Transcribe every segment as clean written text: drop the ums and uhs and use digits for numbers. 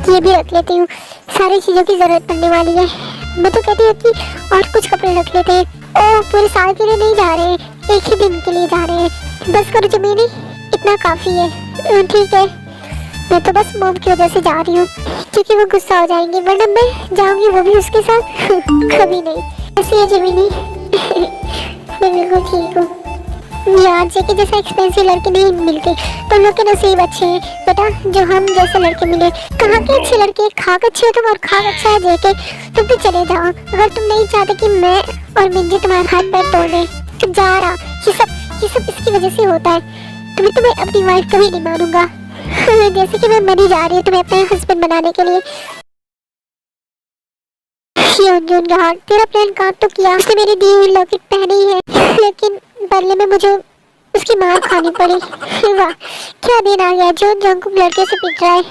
ये भी रख लेती हूँ, सारी चीजों की जरूरत पड़ने वाली है। मैं तो कहती हूँ कि और कुछ कपड़े रख लेते हैं। ओह, पूरे साल के लिए नहीं जा रहे हैं, एक ही दिन के लिए जा रहे हैं। बस करो जमीनी, इतना काफी है। ठीक है, मैं तो बस मोम की वजह से जा रही हूँ, क्योंकि वो गुस्सा हो जाएंगे, वरना मैं जाऊंगी वो भी उसके साथ कभी नहीं। ऐसी है जमीनी मैं बिल्कुल ठीक हूँ यार। जेके जैसा एक्सपेंसिव लड़के नहीं मिलते, तुम लोग के नसीब अच्छे हैं बेटा जो हम जैसे लड़के मिले। कहाँ के अच्छे लड़के, खाक अच्छे हो तुम और खाक अच्छा है जेके। तुम भी चले जाओ, अगर तुम नहीं चाहते कि मैं और मिंजी तुम्हारे हाथ पैर तोड़ दे तो जा रहा। ये सब इसकी वजह से होता है। तुम्हें अपनी वाइफ कभी नहीं मानूंगा जैसे कि मैं मरी जा रही हूँ तुम्हें अपने हस्बैंड बनाने के लिए। तेरा प्लान काम तो किया, उसने मेरी दी हुई लॉकेट पहनी है, लेकिन बदले में मुझे उसकी मार खानी पड़ी। वाह, क्या दिन आ गया जो जंग लड़के से पिट रहा है।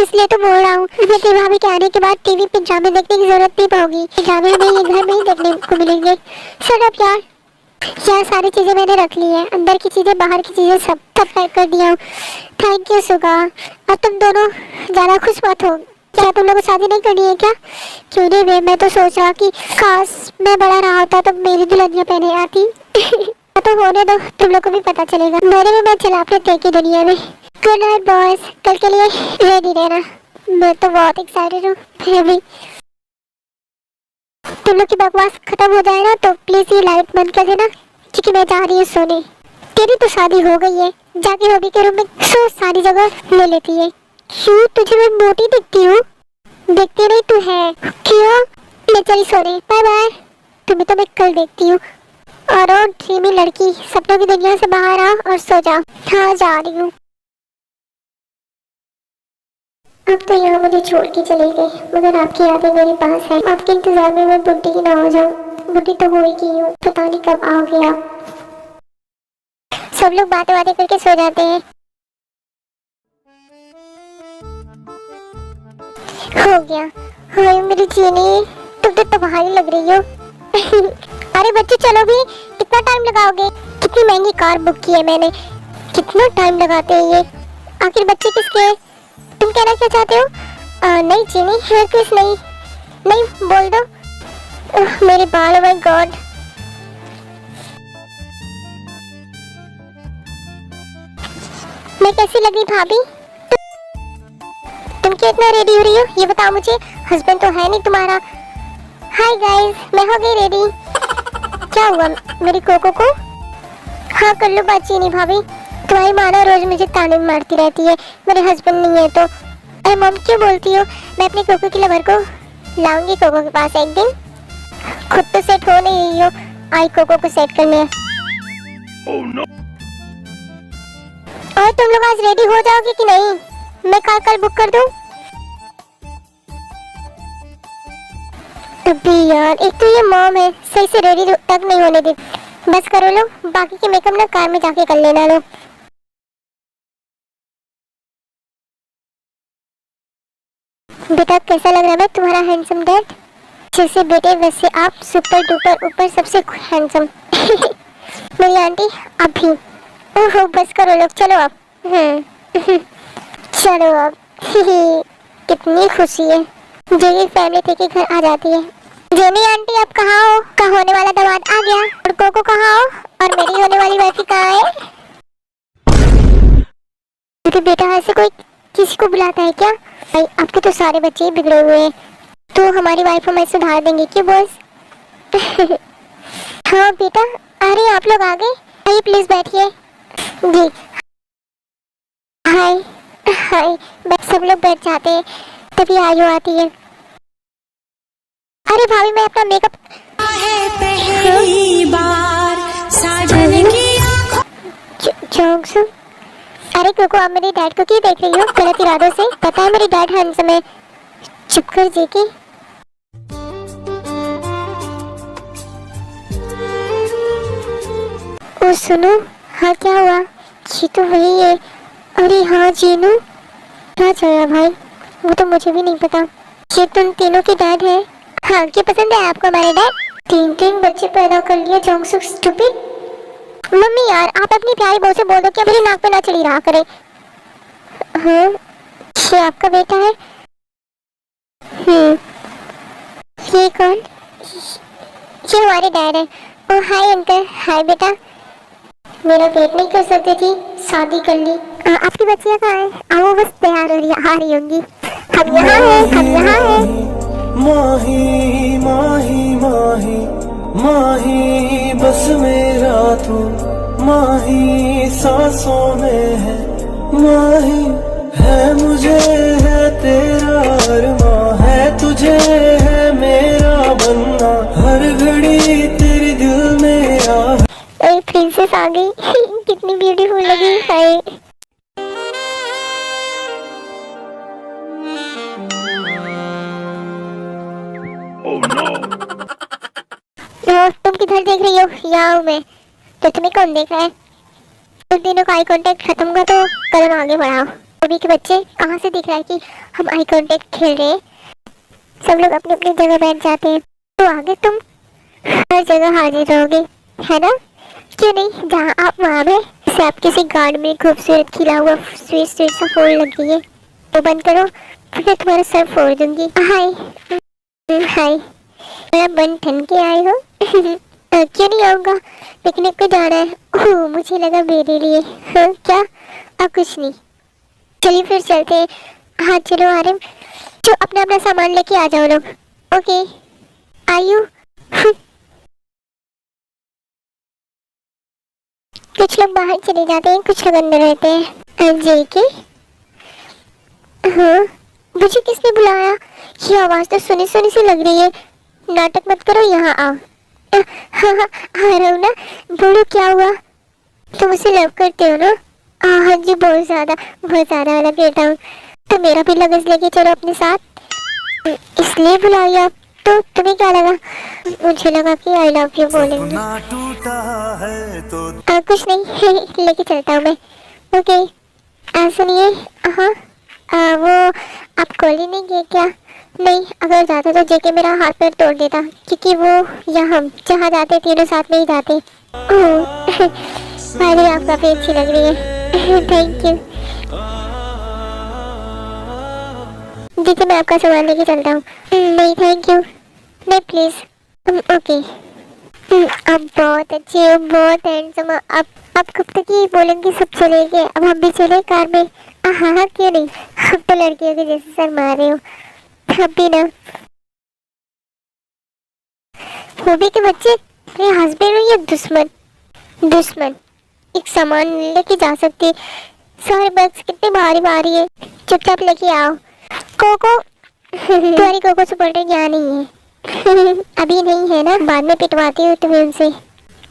इसलिए तो बोल रहा हूँ, तेरी भाभी के आने के बाद टीवी पे ड्रामे देखने की जरूरत नहीं पड़ेगी। ड्रामे हमें ये घर में ही देखने को मिलेंगे। शट अप यार। सारी चीजें मैंने रख ली है, अंदर की चीजें बाहर की चीजें सब पैक कर दिया। थैंक यू सुगा। अब तुम दोनों ज्यादा खुश मत हो। क्या तुम लोगों को शादी नहीं करनी है क्या? क्यों नहीं, मैं तो सोच रहा कि काश मैं बड़ा रहा होता तो मेरी दुल्हनिया पहने आती तो होने दो, तुम लोग को भी पता चलेगा। मेरे में मैं चला अपने तय की दुनिया में। गुड नाइट बॉयज, कल के लिए रेडी रहना। मैं तो बहुत एक्साइटेड हूँ। भी तुम लोग की बकवास खत्म हो जाए ना तो प्लीज ये लाइट बंद कर देना, क्योंकि मैं जा रही हूँ सोने। तेरी तो शादी हो गई है, जाके हॉबी के रूम में सो सारी जगह ले लेती है। क्यों, तुझे मैं मोटी दिखती हूँ? देखती नहीं तू है क्यों? मैं चली सोने, बाय बाय। तुम्हें तो मैं कल देखती हूँ। और ड्रीमी लड़की, सपनों की दुनिया से बाहर आ और सो जा। हाँ, जा रही हूँ। अब तो यहाँ मुझे छोड़ के चले गए, मगर आपकी यादें मेरे पास है। आपके इंतजार में मैं बुढ़ी ना हो जाऊँ। बुढ़ी तो हो ही गई हूँ, पता नहीं कब आओगे आप। सब लोग बातें करके सो जाते हैं। हो गया। हाय मेरी चीनी, तुम तो भारी लग रही हो अरे बच्चे चलो भी, कितना टाइम लगाओगे? कितनी महंगी कार बुक की है मैंने, कितना टाइम लगाते हैं ये। आखिर बच्चे किसके हैं? तुम कहना क्या चाहते हो? नहीं चीनी, है कुछ नहीं। नहीं बोल दो। मेरे बाल, माय गॉड। मैं कैसी लगी भाभी? तुम क्यों इतना रेडी हो रही हो ये बताओ मुझे। हस्बैंड तो है नहीं तुम्हारा। हाय गाइस, मैं हो गई रेडी। क्या हुआ मेरी कोको को? हाँ कर लो बात चीनी भाभी। तुम्हारी माँ ना रोज मुझे ताने मारती रहती है, मेरे हस्बैंड नहीं है तो। अरे मम क्यों बोलती हो? मैं अपनी कोको की लवर को लाऊंगी कोको के पास एक दिन। खुद तो सेट हो नहीं रही हो, आई कोको को सेट करने। oh, no. और तुम लोग आज रेडी हो जाओगे कि नहीं? मैं कार कल बुक कर दूं? अभी यार, एक तो ये मॉम है, सही से रेडी तक नहीं होने दी। बस करो लो, बाकी के मेकअप ना कार में जाके कर लेना लो। बेटा कैसा लग रहा है मैं तुम्हारा हैंडसम डैड? जैसे बेटे वैसे आप सुपर डुपर ऊपर सबसे हैंडसम मेरी आंटी आप भी। ओहो बस करो लोग, चलो अब। चलो अब कितनी खुशी है, जेनी फैमिली थे कि घर आ जाती है। जेनी आंटी आप कहाँ हो? का होने वाला दामाद आ गया। और कोको कहाँ हो? और मेरी होने वाली वाइफ कहाँ है? तो बेटा ऐसे कोई किसी को बुलाता है क्या? भाई आपके तो सारे बच्चे ही बिगड़े हुए हैं, तो हमारी वाइफ हमें सुधार देंगे क्यों बॉस? हाँ बेटा, अरे आप लोग आ गए, आइए प्लीज बैठिए। जी हाय हाय, सब लोग बैठ जाते हैं तभी आयु आती है। अरे भाभी मैं अपना मेकअप पहली बार साजन की आँखों। अरे कोको आप मेरे डैड को क्यों देख रही हो गलत इरादों से? पता है मेरे डैड हैंडसम है। चुप कर जेके। ओ सुनो, हाँ क्या हुआ? ये तो वही है। अरे हाँ जीनू, क्या चल भाई? वो तो मुझे भी नहीं पता। ये तुम तीनों के डैड है? हाँ, क्या पसंद है आपको हमारे डैड? 3 बच्चे पैदा कर लिए जोंगसुक स्टूपिड। मम्मी यार आप अपनी प्यारी बहू से बोल दो कि मेरी नाक पे ना चढ़ी रहा करे। हाँ, ये आपका बेटा है? ये कौन? ये हमारे डैड है। ओ हाय अंकल। हाय बेटा। मेरा वेट नहीं कर सकती थी, शादी कर ली। आपकी बच्चियाँ कहाँ हैं? वो बस तैयार हो रही आ रही होंगी। हम यहाँ हैं, हम यहाँ हैं। माही माही माही माही बस मेरा तू माही सांसों में है माही है मुझे है तेरा अरमां है तुझे है मेरा बनना हर घड़ी तेरे दिल में आ। प्रिंसेस आ गई। कितनी ब्यूटीफुल लगी है। तुम किधर देख रही हो? यहाँ हूँ मैं। तो तुम्हें कौन देख रहा है? तुम तीनों का आई कांटेक्ट खत्म हुआ तो कदम आगे बढ़ाओ। अभी के बच्चे कहाँ से दिख रहा है कि हम आई कांटेक्ट खेल रहे हैं? सब लोग अपनी अपनी जगह बैठ जाते हैं तो आगे तुम हर जगह हाजिर रहोगे, है ना? क्यों नहीं, जहाँ आप वहाँ में से आप किसी गार्ड में खूबसूरत खिला हुआ स्वीट स्वीट सा फोड़ लग गई है तो बंद करो, फिर तुम्हारा सर फोड़ दूंगी। हाय हाय, बड़ा बन ठन के आए हो। क्यों नहीं आऊँगा, पिकनिक पे जाना है। ओह मुझे लगा मेरे लिए। क्या? कुछ नहीं, चलिए फिर चलते हैं। हाँ चलो आरिम, जो अपना अपना सामान लेके आ जाओ लोग। ओके आयु। कुछ लोग बाहर चले जाते हैं, कुछ लोग अंदर रहते हैं। जे के हाँ, मुझे किसने बुलाया? ये आवाज तो सुनी सुनी सी लग रही है। नाटक मत करो, यहाँ आओ। हाँ हाँ आ रहा हूँ ना। बोलो क्या हुआ? तुम उसे लव करते हो ना? हाँ जी बहुत ज़्यादा लव करता हूँ। तो मेरा भी लगेज लेके चलो अपने साथ, इसलिए बुलाई आप। तो तुम्हें क्या लगा? मुझे लगा कि आई लव यू बोलेंगे। कुछ नहीं, लेके चलता हूँ मैं। ओके सुनिए। हाँ वो आप कॉल ही नहीं किए क्या? नहीं, अगर जाता तो जेके मेरा हाथ पैर तोड़ देता, क्योंकि वो या हम जहाँ जाते तीनों साथ में ही जाते। भाई आप काफ़ी अच्छी लग रही है। थैंक यू दीदी, मैं आपका सामान लेके चलता हूँ। नहीं थैंक यू, नहीं प्लीज़। ओके अब बहुत अच्छे हो, बहुत हैंडसम। अब कब तक ये बोलेंगे सब चले गए, अब हम भी चले कार में? हाँ हाँ क्यों नहीं, अब तो लड़कियों के जैसे सर मार रहे हो अब भी ना। होबी के बच्चे मेरे हस्बैंड हो या दुश्मन? दुश्मन। एक सामान लेके जा सकती, सारे बैग्स कितने भारी भारी है। चुपचाप लेके आओ। कोको तुम्हारी कोको से पलटे क्या नहीं है। अभी नहीं है ना, बाद में पिटवाती हूँ तुम्हें उनसे।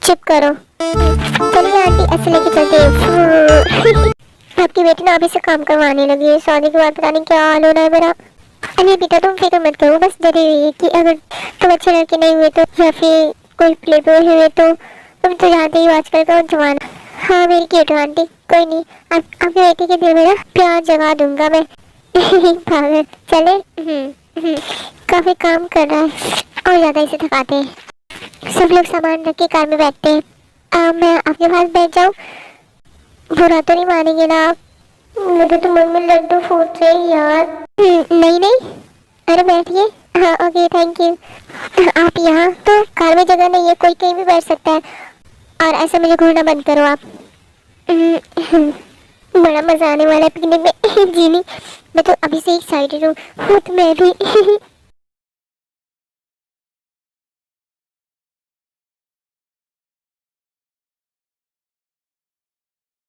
चुप करो। चलिए आंटी ऐसे लेके चलते हैं। आपकी बेटी ना अभी से काम करवाने लगी है, शादी के बाद पता नहीं क्या हाल होना है मेरा। अरे बेटा तुम फिक्र मत करो, बस डरी हुई है कि अगर तुम अच्छे लड़के नहीं हुए तो, या फिर कोई प्ले बॉय हुए तो। तुम तो जानते ही आजकल का जमाना। हाँ मेरी क्यूट आंटी, कोई नहीं, आपकी बेटी के दिल में ना प्यार जगा दूंगा मैं। पागल चले। काफी काम कर रहा है और ज्यादा इसे थकाते हैं। सब लोग सामान रख के कार में बैठते हैं। मैं आपके पास बैठ जाऊँ? बुरा तो नहीं मानेंगे ना आप? मुझे तो मन में लड्डू फूट रहे यार। नहीं नहीं, अरे बैठिए। हाँ ओके थैंक यू। आप यहाँ तो कार में जगह नहीं है, कोई कहीं भी बैठ सकता है। और ऐसे मुझे घूरना बंद करो आप। बड़ा मजा आने वाला है पिकनिक में। जी नहीं, मैं तो अभी से एक्साइटेड हूँ। खुद मैं भी।